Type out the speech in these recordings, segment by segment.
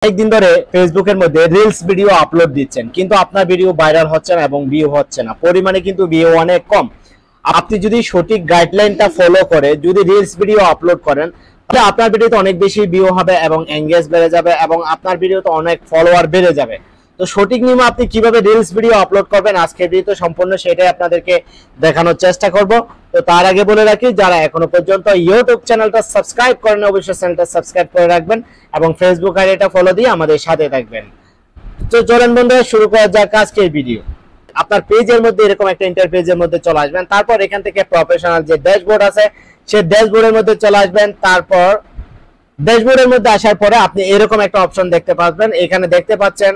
অনেকদিন ধরে ফেসবুকের মধ্যে রিলস ভিডিও আপলোড দিচ্ছেন, কিন্তু আপনার ভিডিও ভাইরাল হচ্ছে না এবং ভিউ হচ্ছে না, পরিমাণে কিন্তু ভিউ অনেক কম। আপনি যদি সঠিক গাইডলাইনটা ফলো করে যদি রিলস ভিডিও আপলোড করেন, তাহলে আপনার ভিডিওতে অনেক বেশি ভিউ হবে এবং এঙ্গেজ বেড়ে যাবে এবং আপনার ভিডিওতে অনেক ফলোয়ার বেড়ে যাবে। তো সঠিক নিয়মে আপনি কিভাবে রিলস ভিডিও আপলোড করবেন আজকের ভিডিওতে সম্পূর্ণ সেটাই আপনাদেরকে দেখানোর চেষ্টা করব। তো তার আগে বলে রাখি, যারা এখনো পর্যন্ত ইউটিউব চ্যানেলটা সাবস্ক্রাইব করেন অবশ্যই চ্যানেলটা সাবস্ক্রাইব করে রাখবেন এবং ফেসবুক আইডিটা ফলো দিয়ে আমাদের সাথে থাকবেন। তো চলেন বন্ধুরা শুরু করা যাক আজকের ভিডিও। আপনার পেজের মধ্যে এরকম একটা ইন্টারফেসের মধ্যে চলে আসবেন, তারপর এখান থেকে প্রফেশনাল যে ড্যাশবোর্ড আছে সেই ড্যাশবোর্ডের মধ্যে চলে আসবেন। তারপর ড্যাশবোর্ডের মধ্যে আসার পরে আপনি এরকম একটা অপশন দেখতে পাবেন। এখানে দেখতে পাচ্ছেন,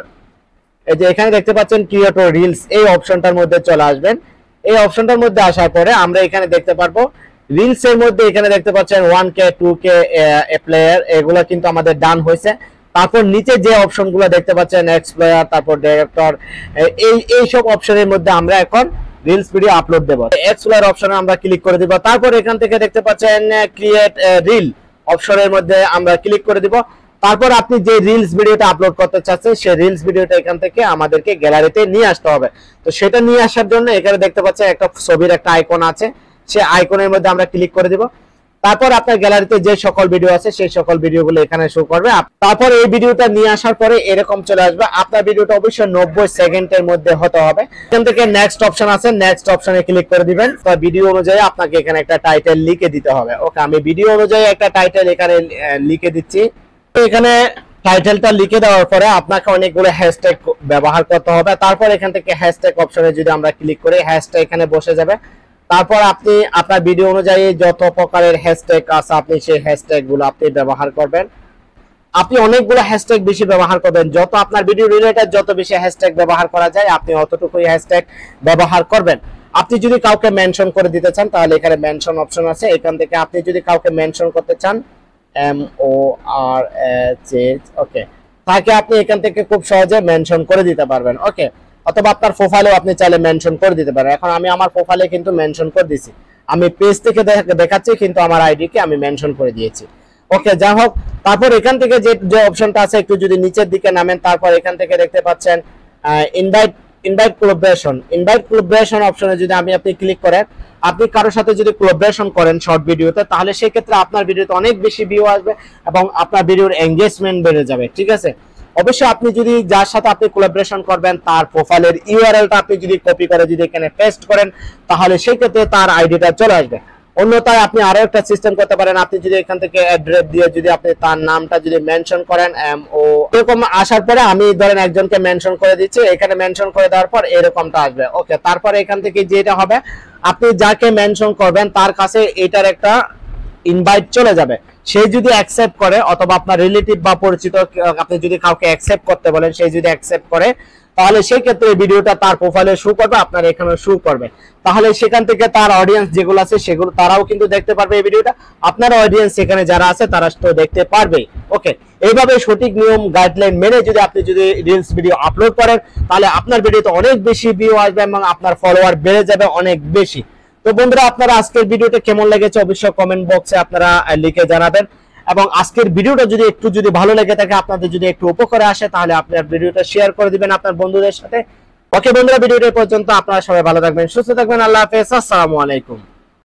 এই যে এখানে দেখতে পাচ্ছেন ক্রিয়েট রিলস, এই অপশনটার মধ্যে চলে আসবেন। এই অপশনটার মধ্যে আসার পরে আমরা এখানে দেখতে পারবো রিলস এর মধ্যে এখানে দেখতে পাচ্ছেন 1K 2K প্লেয়ার, এগুলো কিন্তু আমাদের ডান হয়েছে। তারপর নিচে যে অপশনগুলো দেখতে পাচ্ছেন এক্সপ্লোরার, তারপর ডাইরেক্টর, এই সব অপশনের মধ্যে আমরা এখন রিলস ভিডিও আপলোড দেব। এক্সপ্লোরার অপশনে আমরা ক্লিক করে দিব। তারপর এখান থেকে দেখতে পাচ্ছেন ক্রিয়েট রিল অপশনের মধ্যে আমরা ক্লিক করে দিব। তারপর আপনি যে রিলস ভিডিওটা আপলোড করতে চাচ্ছেন সেই রিলস ভিডিওটা এখান থেকে আমাদেরকে গ্যালারিতে নিয়ে আসতে হবে। তো সেটা নিয়ে আসার জন্য এখানে দেখতে পাচ্ছেন একটা ছবির একটা আইকন আছে, সেই আইকনের মধ্যে আমরা ক্লিক করে দিব। তারপর আপনার গ্যালারিতে যে সকল ভিডিও আছে সেই সকল ভিডিওগুলো এখানে শো করবে। তারপর এই ভিডিওটা নিয়ে আসার পরে এরকম চলে আসবে। আপনার ভিডিওটা অবশ্যই 90 সেকেন্ডের মধ্যে হতে হবে। এখান থেকে নেক্সট অপশন আছে, নেক্সট অপশনে ক্লিক করে দিবেন। তো ভিডিও অনুযায়ী আপনাকে এখানে একটা টাইটেল লিখে দিতে হবে। ওকে, আমি ভিডিও অনুযায়ী একটা টাইটেল এখানে লিখে দিচ্ছি। এখানে টাইটেলটা লিখে দেওয়ার পরে আপনাকে অনেকগুলো হ্যাশট্যাগ ব্যবহার করতে হবে। তারপর এখান থেকে হ্যাশট্যাগ অপশনে যদি আমরা ক্লিক করি, হ্যাশট্যাগ এখানে বসে যাবে। তারপর আপনি আপনার ভিডিও অনুযায়ী যত প্রকারের হ্যাশট্যাগ আছে আপনি সেই হ্যাশট্যাগ গুলো আপনি ব্যবহার করবেন। আপনি অনেকগুলো হ্যাশট্যাগ বেশি ব্যবহার করবেন, যত আপনার ভিডিও রিলেটেড যত বেশি হ্যাশট্যাগ ব্যবহার করা যায় আপনি অতটুকুই হ্যাশট্যাগ ব্যবহার করবেন। আপনি যদি কাউকে মেনশন করে দিতে চান তাহলে এখানে মেনশন অপশন আছে, এখান থেকে আপনি যদি কাউকে মেনশন করতে চান MORH, ওকে, তাকে আপনি এখান থেকে খুব সহজে মেনশন করে দিতে পারবেন। ওকে, অথবা আপনার প্রোফাইলেও আপনি চাইলে মেনশন করে দিতে পারেন। এখন আমি আমার প্রোফাইলে কিন্তু মেনশন করে দিয়েছি, আমি পেজ থেকে দেখাচ্ছি কিন্তু আমার আইডি কে আমি মেনশন করে দিয়েছি। ওকে, যাই হোক, তারপর এখান থেকে যে অপশনটা আছে একটু যদি নিচের দিকে নামেন, তারপর এখান থেকে দেখতে পাচ্ছেন ইনভাইট কোলাবোরেশন অপশনে যদি আপনি ক্লিক করেন, আপনি কারোর সাথে যদি কোলাবোরেশন করেন শর্ট ভিডিওতে, তাহলে সেই ক্ষেত্রে আপনার ভিডিওতে অনেক বেশি ভিউ আসবে এবং আপনার ভিডিওর এঙ্গেজমেন্ট বেড়ে যাবে। ঠিক আছে, অবশ্যই আপনি যদি যার সাথে আপনি কোলাবোরেশন করবেন তার প্রোফাইলের ইউআরএলটা আপনি যদি কপি করে যদি এখানে পেস্ট করেন, তাহলে সেই ক্ষেত্রে তার আইডিটা চলে আসবে। অন্যথায় আপনি আরো একটা সিস্টেম করতে পারেন, আপনি যদি এখান থেকে অ্যাড্রেস দিয়ে যদি আপনি তার নামটা যদি মেনশন করেন MO, এরকম আসার পরে আমি ধরেন একজনকে মেনশন করে দিচ্ছি, এখানে মেনশন করে দেওয়ার পর এরকমটা আসবে। ওকে, তারপর এখান থেকে যেটা হবে আপনি যাকে মেনশন করবেন তার কাছে এটার একটা ইনভাইট চলে যাবে। সে যদি অ্যাকসেপ্ট করে অথবা আপনার রিলেটিভ বা পরিচিত আপনি যদি কাউকে অ্যাকসেপ্ট করতে বলেন, সে যদি অ্যাকসেপ্ট করে তাহলে সেই ক্ষেত্রে এই ভিডিওটা তার প্রোফাইলে শো করবে, আপনার এখানে শো করবে। তাহলে সেখান থেকে তার অডিয়েন্স যেগুলো আছে সেগুলো তারাও কিন্তু দেখতে পারবে এই ভিডিওটা, আপনার অডিয়েন্স সেখানে যারা আছে তারা তো দেখতে পারবে। ওকে, এইভাবে সঠিক নিয়ম গাইডলাইন মেনে যদি আপনি রিলস ভিডিও আপলোড করেন তাহলে আপনার ভিডিওতে অনেক বেশি ভিউ আসবে এবং আপনার ফলোয়ার বেড়ে যাবে অনেক বেশি। তো বন্ধুরা, আপনারা আজকের ভিডিওটা কেমন লেগেছে অবশ্যই কমেন্ট বক্সে আপনারা লিখে জানাবেন এবং আজকের ভিডিওটা যদি ভালো লেগে থাকে, আপনাদের যদি একটু উপকারে আসে, তাহলে আপনার ভিডিওটা শেয়ার করে দিবেন আপনার বন্ধুদের সাথে। ওকে বন্ধুরা, ভিডিওটা পর্যন্ত আপনারা সবাই ভালো থাকবেন, সুস্থ থাকবেন। আল্লাহ হাফেজ, আসসালামু আলাইকুম।